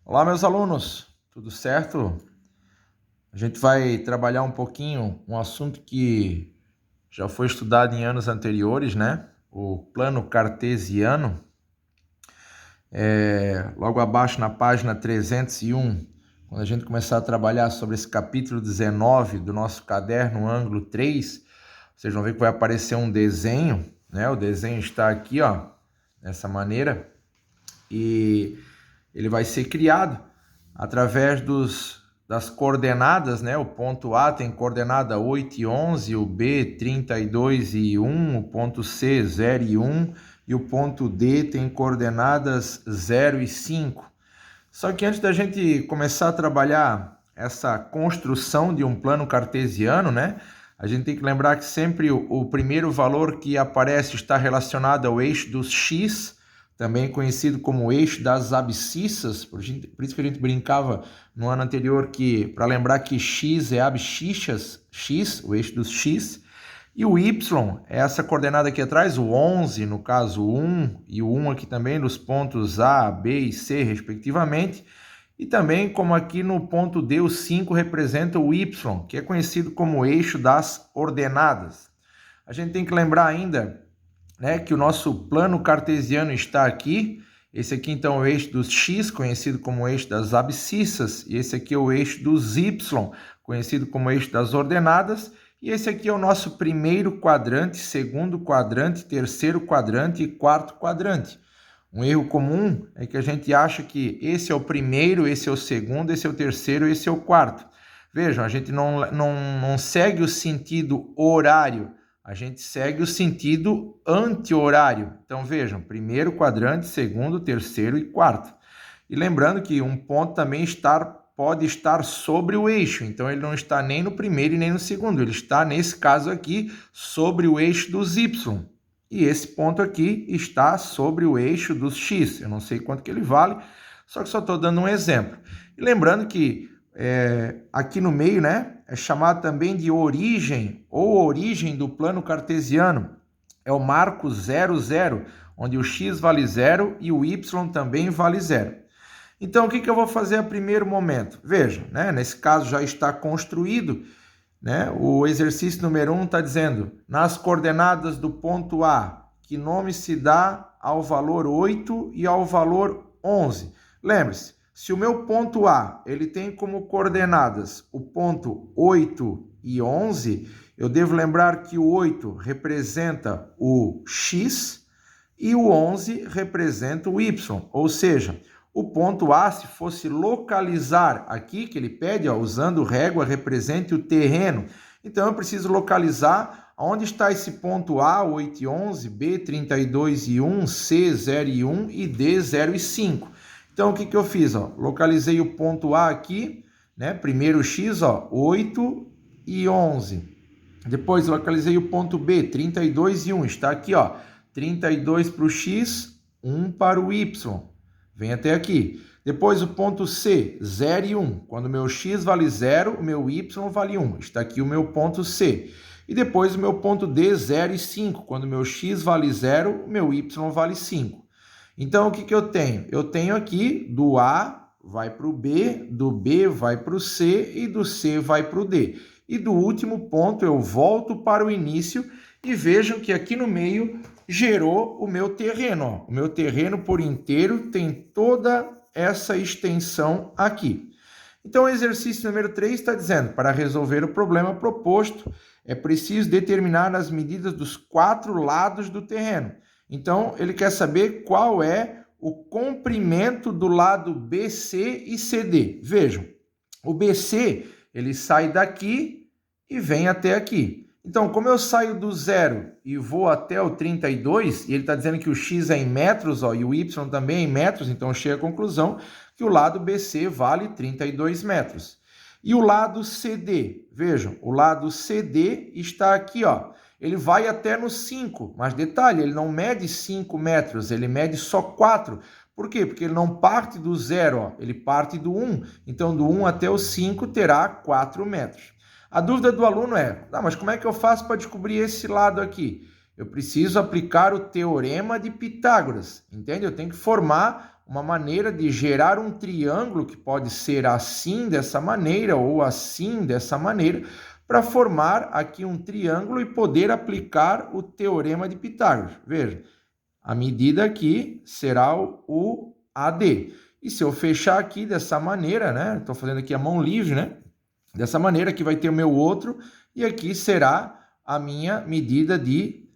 Olá, meus alunos, tudo certo? A gente vai trabalhar um pouquinho um assunto que já foi estudado em anos anteriores, né? O plano cartesiano. Logo abaixo na página 301, quando a gente começar a trabalhar sobre esse capítulo 19 do nosso caderno ângulo 3, vocês vão ver que vai aparecer um desenho, né? O desenho está aqui, ó, dessa maneira, e ele vai ser criado através das coordenadas, né? O ponto A tem coordenada 8 e 11, o B 32 e 1, o ponto C 0 e 1 e o ponto D tem coordenadas 0 e 5. Só que antes da gente começar a trabalhar essa construção de um plano cartesiano, né? A gente tem que lembrar que sempre o primeiro valor que aparece está relacionado ao eixo dos x, também conhecido como eixo das abscissas, por isso que a gente brincava no ano anterior que, para lembrar que x é abscissas, x, o eixo dos x, e o y é essa coordenada aqui atrás, o 11, no caso o 1, e o 1 aqui também nos pontos A, B e C, respectivamente. E também, como aqui no ponto D, o 5 representa o y, que é conhecido como eixo das ordenadas. A gente tem que lembrar ainda, né, que o nosso plano cartesiano está aqui. Esse aqui, então, é o eixo dos x, conhecido como o eixo das abscissas. E esse aqui é o eixo dos y, conhecido como eixo das ordenadas. E esse aqui é o nosso primeiro quadrante, segundo quadrante, terceiro quadrante e quarto quadrante. Um erro comum é que a gente acha que esse é o primeiro, esse é o segundo, esse é o terceiro, esse é o quarto. Vejam, a gente não segue o sentido horário, a gente segue o sentido anti-horário. Então, vejam, primeiro quadrante, segundo, terceiro e quarto. E lembrando que um ponto também pode estar sobre o eixo, então ele não está nem no primeiro e nem no segundo, ele está, nesse caso aqui, sobre o eixo dos y. E esse ponto aqui está sobre o eixo dos x. Eu não sei quanto que ele vale, só que só estou dando um exemplo. E lembrando que aqui no meio, né, é chamado também de origem, ou origem do plano cartesiano. É o marco 0, 0, onde o x vale 0 e o y também vale 0. Então, o que eu vou fazer a primeiro momento? Veja, né, nesse caso já está construído, né? O exercício número 1 está dizendo, nas coordenadas do ponto A, que nome se dá ao valor 8 e ao valor 11? Lembre-se, se o meu ponto A ele tem como coordenadas o ponto 8 e 11, eu devo lembrar que o 8 representa o x e o 11 representa o y, ou seja, o ponto A, se fosse localizar aqui, que ele pede, ó, usando régua, represente o terreno. Então, eu preciso localizar onde está esse ponto A, 8 e 11, B, 32 e 1, C, 0 e 1 e D, 0 e 5. Então, o que eu fiz? Ó? Localizei o ponto A aqui, né? Primeiro X, ó, 8 e 11. Depois, localizei o ponto B, 32 e 1. Está aqui, ó, 32 para o X, 1 para o Y. Vem até aqui. Depois o ponto C, 0 e 1. Quando o meu x vale 0, o meu y vale 1. Está aqui o meu ponto C. E depois o meu ponto D, 0 e 5. Quando o meu x vale 0, o meu y vale 5. Então, o que eu tenho? Eu tenho aqui do A vai para o B, do B vai para o C e do C vai para o D. E do último ponto eu volto para o início e vejam que aqui no meio gerou o meu terreno. Ó. O meu terreno por inteiro tem toda essa extensão aqui. Então, o exercício número 3 está dizendo, para resolver o problema proposto, é preciso determinar as medidas dos 4 lados do terreno. Então, ele quer saber qual é o comprimento do lado BC e CD. Vejam, o BC ele sai daqui e vem até aqui. Então, como eu saio do 0 e vou até o 32, e ele está dizendo que o x é em metros, ó, e o y também é em metros, então chega à conclusão que o lado BC vale 32 metros. E o lado CD, vejam, o lado CD está aqui, ó, ele vai até no 5, mas detalhe, ele não mede 5 metros, ele mede só 4. Por quê? Porque ele não parte do 0, ó, ele parte do 1, então do 1 até o 5 terá 4 metros. A dúvida do aluno é, mas como é que eu faço para descobrir esse lado aqui? Eu preciso aplicar o teorema de Pitágoras, entende? Eu tenho que formar uma maneira de gerar um triângulo que pode ser assim, dessa maneira, ou assim, dessa maneira, para formar aqui um triângulo e poder aplicar o teorema de Pitágoras. Veja, a medida aqui será o AD. E se eu fechar aqui dessa maneira, né? Estou fazendo aqui a mão livre, né? Dessa maneira, aqui vai ter o meu outro, e aqui será a minha medida de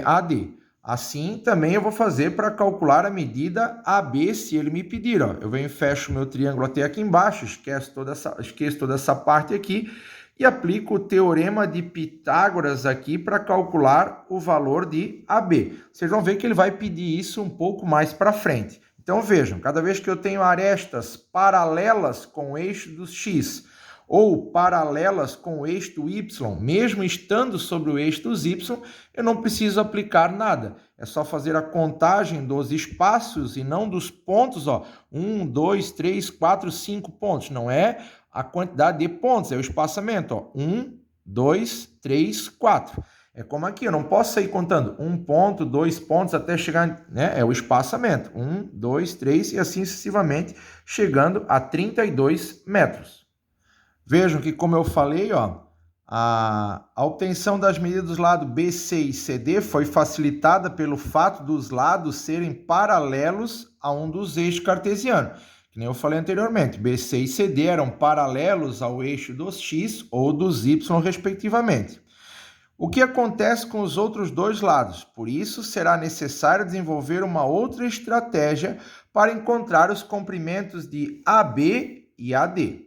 AD. Assim, também eu vou fazer para calcular a medida AB, se ele me pedir. Ó. Eu venho e fecho o meu triângulo até aqui embaixo, esqueço toda essa parte aqui, e aplico o teorema de Pitágoras aqui para calcular o valor de AB. Vocês vão ver que ele vai pedir isso um pouco mais para frente. Então, vejam, cada vez que eu tenho arestas paralelas com o eixo do X, ou paralelas com o eixo do Y, mesmo estando sobre o eixo dos Y, eu não preciso aplicar nada. É só fazer a contagem dos espaços e não dos pontos. Ó. 1, 2, 3, 4, 5 pontos. Não é a quantidade de pontos, é o espaçamento. Ó. 1, 2, 3, 4. É como aqui, eu não posso sair contando 1 ponto, 2 pontos, até chegar, né? É o espaçamento. 1, 2, 3 e assim sucessivamente, chegando a 32 metros. Vejam que, como eu falei, ó, a obtenção das medidas dos lados BC e CD foi facilitada pelo fato dos lados serem paralelos a um dos eixos cartesianos. Que nem eu falei anteriormente, BC e CD eram paralelos ao eixo dos X ou dos Y, respectivamente. O que acontece com os outros dois lados? Por isso, será necessário desenvolver uma outra estratégia para encontrar os comprimentos de AB e AD.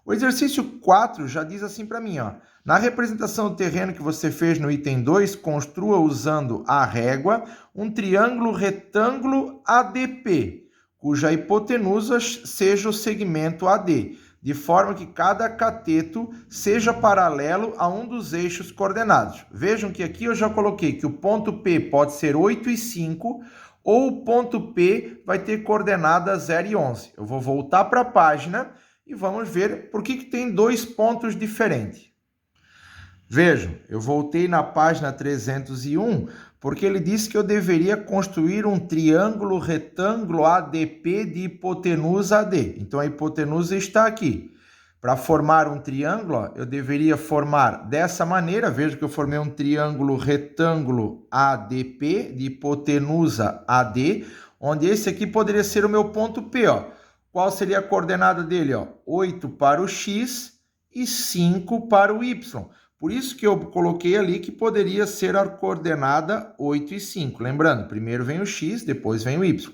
O exercício 4 já diz assim para mim, ó. Na representação do terreno que você fez no item 2, construa usando a régua um triângulo retângulo ADP, cuja hipotenusa seja o segmento AD, de forma que cada cateto seja paralelo a um dos eixos coordenados. Vejam que aqui eu já coloquei que o ponto P pode ser 8 e 5, ou o ponto P vai ter coordenada 0 e 11. Eu vou voltar para a página e vamos ver por que tem dois pontos diferentes. Vejam, eu voltei na página 301, porque ele disse que eu deveria construir um triângulo retângulo ADP de hipotenusa AD. Então, a hipotenusa está aqui. Para formar um triângulo, ó, eu deveria formar dessa maneira. Veja que eu formei um triângulo retângulo ADP de hipotenusa AD, onde esse aqui poderia ser o meu ponto P, ó. Qual seria a coordenada dele? Ó? 8 para o X e 5 para o Y. Por isso que eu coloquei ali que poderia ser a coordenada 8 e 5. Lembrando, primeiro vem o X, depois vem o Y.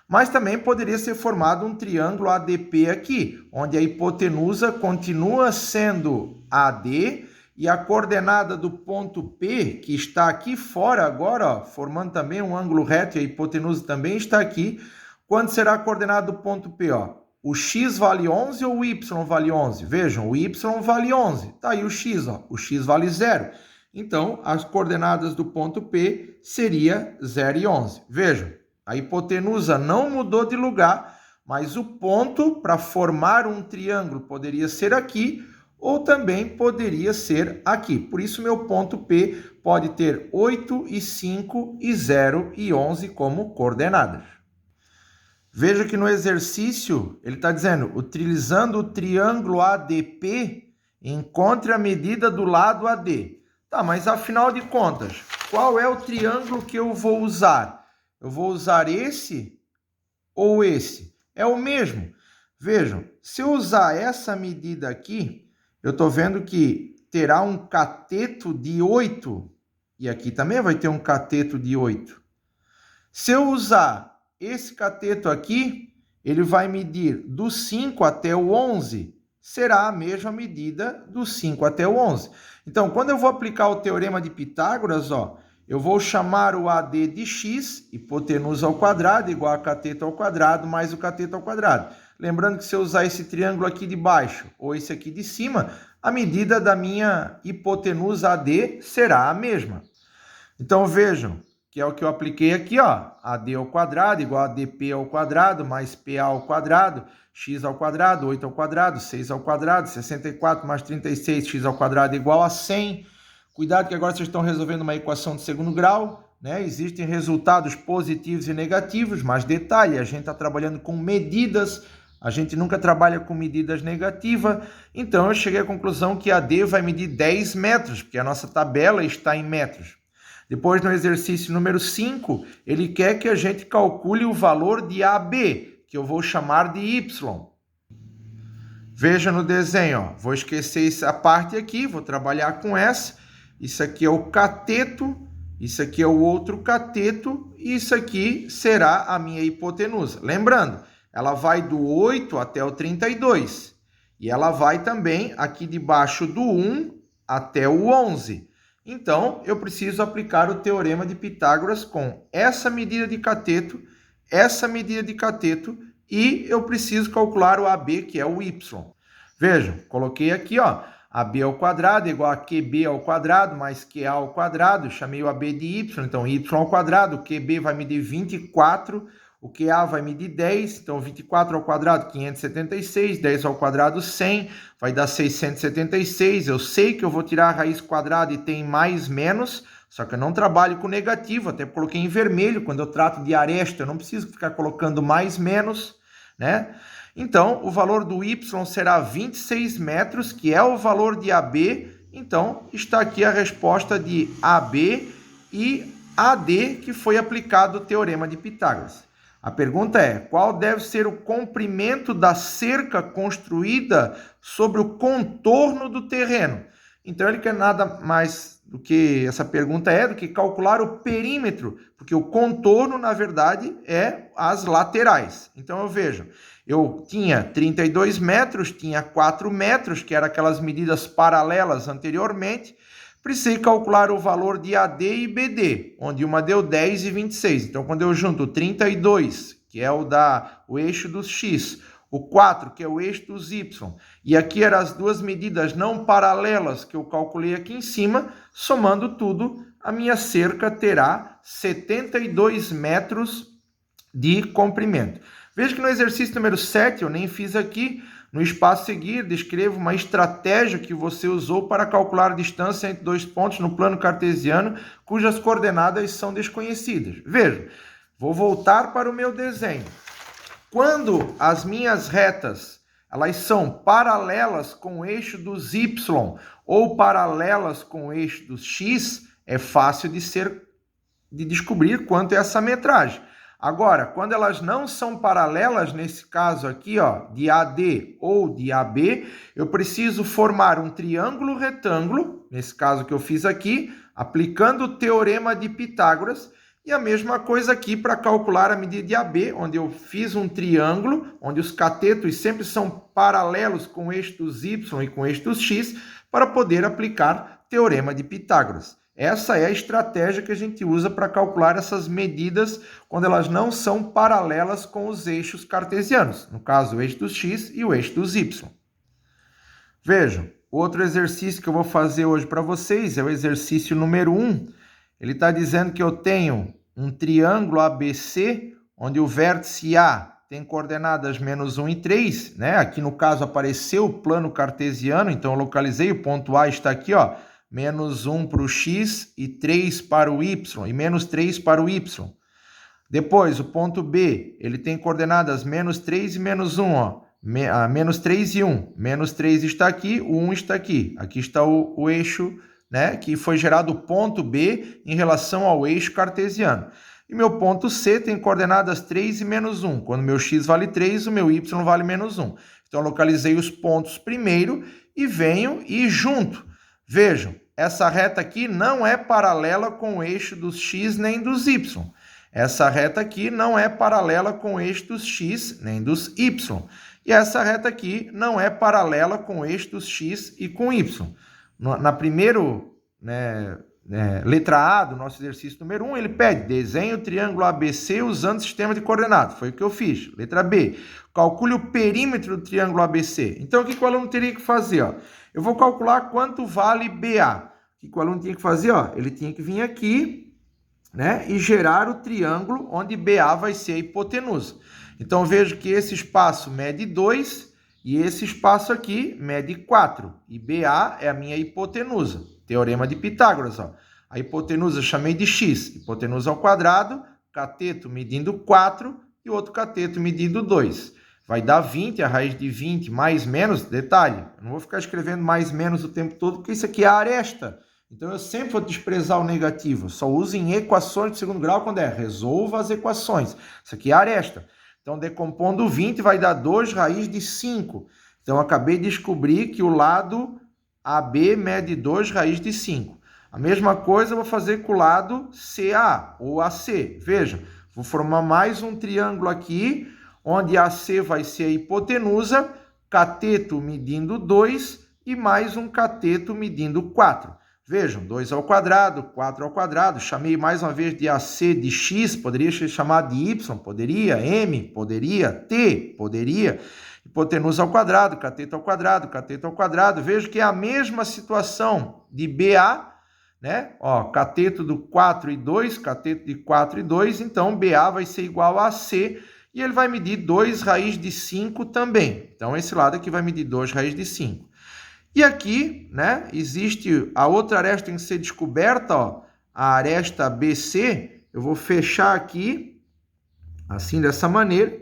Mas também poderia ser formado um triângulo ADP aqui, onde a hipotenusa continua sendo AD e a coordenada do ponto P, que está aqui fora agora, ó, formando também um ângulo reto, e a hipotenusa também está aqui. Quando será a coordenada do ponto P? Ó? O X vale 11 ou o Y vale 11? Vejam, o Y vale 11. Tá aí o X, ó. O X vale 0. Então, as coordenadas do ponto P seria 0 e 11. Vejam, a hipotenusa não mudou de lugar, mas o ponto para formar um triângulo poderia ser aqui ou também poderia ser aqui. Por isso, meu ponto P pode ter 8 e 5 e 0 e 11 como coordenadas. Veja que no exercício, ele está dizendo, utilizando o triângulo ADP, encontre a medida do lado AD. Tá, mas afinal de contas, qual é o triângulo que eu vou usar? Eu vou usar esse ou esse? É o mesmo. Vejam, se eu usar essa medida aqui, eu estou vendo que terá um cateto de 8, e aqui também vai ter um cateto de 8. Se eu usar esse cateto aqui, ele vai medir do 5 até o 11, será a mesma medida do 5 até o 11. Então, quando eu vou aplicar o teorema de Pitágoras, ó, eu vou chamar o AD de x, hipotenusa ao quadrado, igual a cateto ao quadrado, mais o cateto ao quadrado. Lembrando que se eu usar esse triângulo aqui de baixo ou esse aqui de cima, a medida da minha hipotenusa AD será a mesma. Então, vejam, que é o que eu apliquei aqui, ó, AD ao quadrado igual a DP ao quadrado, mais PA ao quadrado, x ao quadrado, 8 ao quadrado, 6 ao quadrado, 64 mais 36, x ao quadrado igual a 100. Cuidado que agora vocês estão resolvendo uma equação de segundo grau, né? Existem resultados positivos e negativos, mas detalhe, a gente está trabalhando com medidas, a gente nunca trabalha com medidas negativas, então eu cheguei à conclusão que AD vai medir 10 metros, porque a nossa tabela está em metros. Depois, no exercício número 5, ele quer que a gente calcule o valor de AB, que eu vou chamar de Y. Veja no desenho, ó. Vou esquecer essa parte aqui, vou trabalhar com essa. Isso aqui é o cateto, isso aqui é o outro cateto, e isso aqui será a minha hipotenusa. Lembrando, ela vai do 8 até o 32, e ela vai também aqui debaixo do 1 até o 11. Então, eu preciso aplicar o teorema de Pitágoras com essa medida de cateto, essa medida de cateto, e eu preciso calcular o AB, que é o Y. Vejam, coloquei aqui, ó, AB ao quadrado é igual a QB ao quadrado mais QA ao quadrado, chamei o AB de Y, então Y ao quadrado, o QB vai medir 24, o QA vai medir 10, então 24 ao quadrado, 576, 10 ao quadrado, 100, vai dar 676. Eu sei que eu vou tirar a raiz quadrada e tem mais, menos, só que eu não trabalho com negativo, até coloquei em vermelho, quando eu trato de aresta, eu não preciso ficar colocando mais, menos, né? Então, o valor do Y será 26 metros, que é o valor de AB, então está aqui a resposta de AB e AD, que foi aplicado o teorema de Pitágoras. A pergunta é, qual deve ser o comprimento da cerca construída sobre o contorno do terreno? Então, ele quer nada mais do que, essa pergunta do que calcular o perímetro, porque o contorno, na verdade, é as laterais. Então, eu vejo, eu tinha 32 metros, tinha 4 metros, que eram aquelas medidas paralelas anteriormente, precisei calcular o valor de AD e BD, onde uma deu 10 e 26. Então, quando eu junto 32, que é o eixo dos X, o 4, que é o eixo dos Y, e aqui eram as duas medidas não paralelas que eu calculei aqui em cima, somando tudo, a minha cerca terá 72 metros de comprimento. Veja que no exercício número 7, eu nem fiz aqui, no espaço a seguir, descreva uma estratégia que você usou para calcular a distância entre dois pontos no plano cartesiano, cujas coordenadas são desconhecidas. Veja, vou voltar para o meu desenho. Quando as minhas retas elas são paralelas com o eixo dos Y ou paralelas com o eixo dos X, é fácil de descobrir quanto é essa metragem. Agora, quando elas não são paralelas, nesse caso aqui, ó, de AD ou de AB, eu preciso formar um triângulo retângulo, nesse caso que eu fiz aqui, aplicando o teorema de Pitágoras, e a mesma coisa aqui para calcular a medida de AB, onde eu fiz um triângulo, onde os catetos sempre são paralelos com o eixo dos Y e com o eixo dos X, para poder aplicar teorema de Pitágoras. Essa é a estratégia que a gente usa para calcular essas medidas quando elas não são paralelas com os eixos cartesianos, no caso o eixo dos X e o eixo dos Y. Vejam, outro exercício que eu vou fazer hoje para vocês é o exercício número 1. Ele está dizendo que eu tenho um triângulo ABC, onde o vértice A tem coordenadas menos 1 e 3, né? Aqui no caso apareceu o plano cartesiano, então eu localizei, o ponto A está aqui, ó, menos 1 para o X e 3 para o Y, e menos 3 para o Y. Depois, o ponto B, ele tem coordenadas menos 3 e menos 1, ó. Menos 3 e 1. Menos 3 está aqui, o 1 está aqui. Aqui está o eixo, né, que foi gerado o ponto B em relação ao eixo cartesiano. E meu ponto C tem coordenadas 3 e menos 1. Quando meu X vale 3, o meu Y vale menos 1. Então, eu localizei os pontos primeiro e venho e junto. Vejam, essa reta aqui não é paralela com o eixo dos X nem dos Y. Essa reta aqui não é paralela com o eixo dos X nem dos Y. E essa reta aqui não é paralela com o eixo dos X e com Y. Na primeira letra A do nosso exercício número 1, ele pede, desenhe o triângulo ABC usando o sistema de coordenadas. Foi o que eu fiz. Letra B, calcule o perímetro do triângulo ABC. Então, o que o aluno teria que fazer? Ó? Eu vou calcular quanto vale BA. O que o aluno tinha que fazer? Ó? Ele tinha que vir aqui, né, e gerar o triângulo onde BA vai ser a hipotenusa. Então, vejo que esse espaço mede 2 e esse espaço aqui mede 4. E BA é a minha hipotenusa. Teorema de Pitágoras. Ó. A hipotenusa eu chamei de x, hipotenusa ao quadrado, cateto medindo 4 e o outro cateto medindo 2. Vai dar 20, a raiz de 20 mais menos, detalhe, eu não vou ficar escrevendo mais menos o tempo todo, porque isso aqui é a aresta. Então, eu sempre vou desprezar o negativo, só uso em equações de segundo grau quando resolva as equações. Isso aqui é a aresta. Então, decompondo 20 vai dar 2 raiz de 5. Então, eu acabei de descobrir que o lado AB mede 2 raiz de 5. A mesma coisa eu vou fazer com o lado CA ou AC. Veja, vou formar mais um triângulo aqui, onde AC vai ser a hipotenusa, cateto medindo 2 e mais um cateto medindo 4. Vejam, 2 ao quadrado, 4 ao quadrado, chamei mais uma vez de AC de X, poderia ser chamado de Y, poderia, M, poderia, T, poderia, hipotenusa ao quadrado, cateto ao quadrado, cateto ao quadrado. Vejo que é a mesma situação de BA, né? Ó, cateto do 4 e 2, cateto de 4 e 2, então BA vai ser igual a AC, e ele vai medir 2 raiz de 5 também. Então, esse lado aqui vai medir 2 raiz de 5. E aqui, né, existe a outra aresta que tem que ser descoberta, ó, a aresta BC. Eu vou fechar aqui, assim, dessa maneira,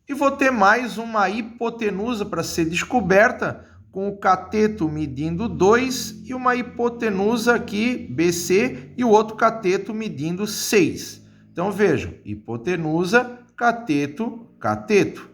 e vou ter mais uma hipotenusa para ser descoberta, com o cateto medindo 2 e uma hipotenusa aqui, BC, e o outro cateto medindo 6. Então, vejam, hipotenusa, cateto, cateto.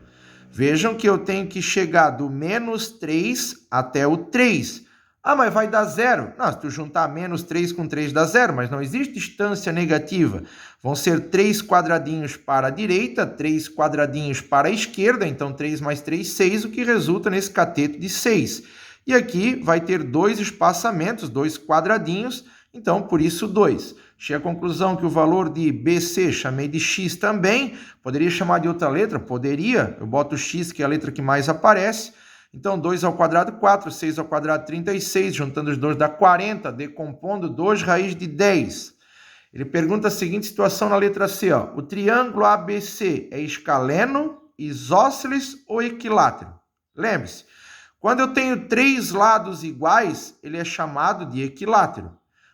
Vejam que eu tenho que chegar do menos 3 até o 3. Ah, mas vai dar zero. Não, se tu juntar menos 3 com 3 dá zero, mas não existe distância negativa. Vão ser 3 quadradinhos para a direita, 3 quadradinhos para a esquerda, então 3 mais 3, 6, o que resulta nesse cateto de 6. E aqui vai ter 2 espaçamentos, 2 quadradinhos, então por isso 2. Cheguei à conclusão que o valor de BC chamei de X também. Poderia chamar de outra letra? Poderia. Eu boto X, que é a letra que mais aparece. Então, 2 ao quadrado, 4. 6 ao quadrado, 36. Juntando os dois dá 40. Decompondo 2 raiz de 10. Ele pergunta a seguinte situação na letra C. Ó. O triângulo ABC é escaleno, isósceles ou equilátero? Lembre-se, quando eu tenho 3 lados iguais, ele é chamado de equilátero.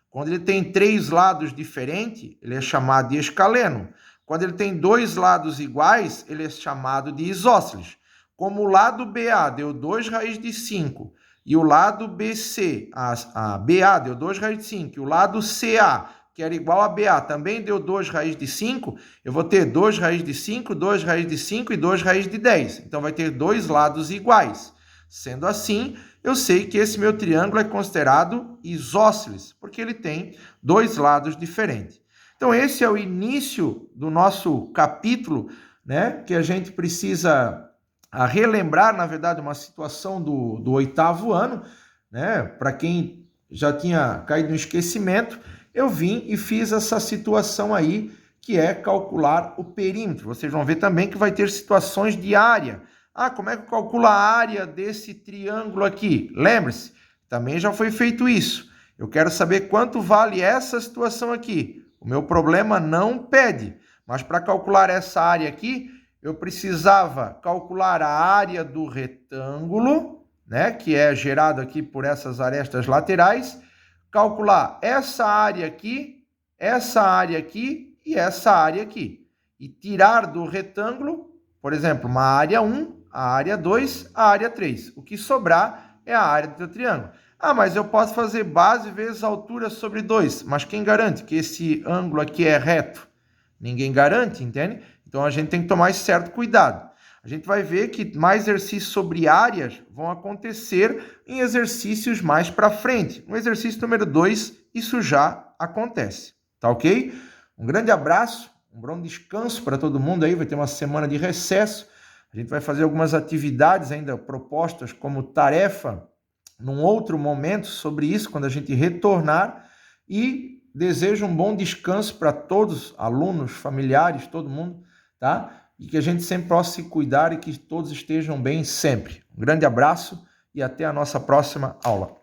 Quando ele tem 3 lados diferentes, ele é chamado de escaleno. Quando ele tem 2 lados iguais, ele é chamado de isósceles. Como o lado BA deu 2 raiz de 5 e o lado BC, a BA deu 2 raiz de 5 e o lado CA, que era igual a BA, também deu 2 raiz de 5, eu vou ter 2 raiz de 5, 2 raiz de 5 e 2 raiz de 10. Então, vai ter 2 lados iguais. Sendo assim, eu sei que esse meu triângulo é considerado isósceles, porque ele tem 2 lados diferentes. Então, esse é o início do nosso capítulo, né, que a gente precisa relembrar, na verdade, uma situação do 8º ano, né, para quem já tinha caído no esquecimento, eu vim e fiz essa situação aí, que é calcular o perímetro. Vocês vão ver também que vai ter situações de área. Ah, como é que eu calculo a área desse triângulo aqui? Lembre-se, também já foi feito isso. Eu quero saber quanto vale essa situação aqui. O meu problema não pede, mas para calcular essa área aqui, eu precisava calcular a área do retângulo, né, que é gerado aqui por essas arestas laterais, calcular essa área aqui e essa área aqui, e tirar do retângulo, por exemplo, uma área 1, a área 2, a área 3. O que sobrar é a área do teu triângulo. Ah, mas eu posso fazer base vezes altura sobre 2. Mas quem garante que esse ângulo aqui é reto? Ninguém garante, entende? Então, a gente tem que tomar esse certo cuidado. A gente vai ver que mais exercícios sobre áreas vão acontecer em exercícios mais para frente. No exercício número 2, isso já acontece. Tá ok? Um grande abraço, um bom descanso para todo mundo aí. Vai ter uma semana de recesso. A gente vai fazer algumas atividades ainda propostas como tarefa num outro momento sobre isso, quando a gente retornar. E desejo um bom descanso para todos, alunos, familiares, todo mundo, tá? E que a gente sempre possa se cuidar e que todos estejam bem sempre. Um grande abraço e até a nossa próxima aula.